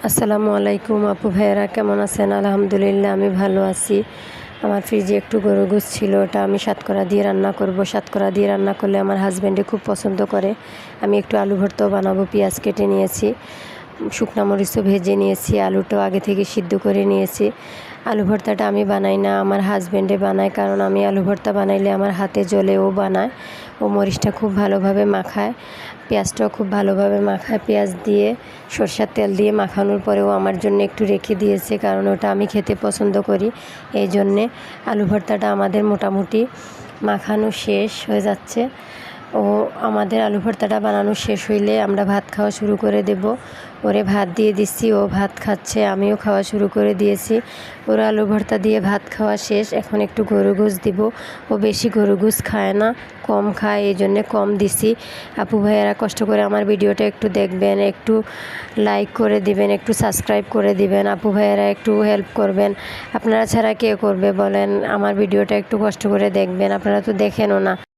আসসালামু আলাইকুম আপু ভাইয়েরা, কেমন আছেন? আলহামদুলিল্লাহ আমি ভালো আছি। আমার ফ্রিজে একটু গরুর গোশত ছিল, ওটা আমি সাতকরা দিয়ে রান্না করব। সাতকরা দিয়ে রান্না করলে আমার হাজব্যান্ডে খুব পছন্দ করে। আমি একটু আলু ভর্তাও বানাবো। পেঁয়াজ কেটে নিয়েছি, শুকনা মরিচও ভেজে নিয়েছি, আলুটাও আগে থেকে সিদ্ধ করে নিয়েছি। আলু ভর্তাটা আমি বানাই না, আমার হাজব্যান্ডে বানায়, কারণ আমি আলু ভর্তা বানাইলে আমার হাতে জ্বলে, ও বানায়। ও মরিচটা খুব ভালোভাবে মাখায়, পেঁয়াজটাও খুব ভালোভাবে মাখায়। পেঁয়াজ দিয়ে সরষের তেল দিয়ে মাখানোর পরেও আমার জন্য একটু রেখে দিয়েছে, কারণ ওটা আমি খেতে পছন্দ করি। এই জন্যে আলু ভর্তাটা আমাদের মোটামুটি মাখানো শেষ হয়ে যাচ্ছে। ও আমাদের আলু ভর্তাটা বানানো শেষ হইলে আমরা ভাত খাওয়া শুরু করে দেব। ওরে ভাত দিয়ে দিচ্ছি, ও ভাত খাচ্ছে, আমিও খাওয়া শুরু করে দিয়েছি। ওর আলু ভর্তা দিয়ে ভাত খাওয়া শেষ। এখন একটু গরু গোশত দিব। ও বেশি গরু গোশত খায় না, কম খায়, এই জন্যে কম দিছি। আপু ভাইয়ারা কষ্ট করে আমার ভিডিওটা একটু দেখবেন, একটু লাইক করে দিবেন, একটু সাবস্ক্রাইব করে দিবেন। আপু ভাইয়ারা একটু হেল্প করবেন। আপনারা ছাড়া কে করবে বলেন? আমার ভিডিওটা একটু কষ্ট করে দেখবেন, আপনারা তো দেখেনও না।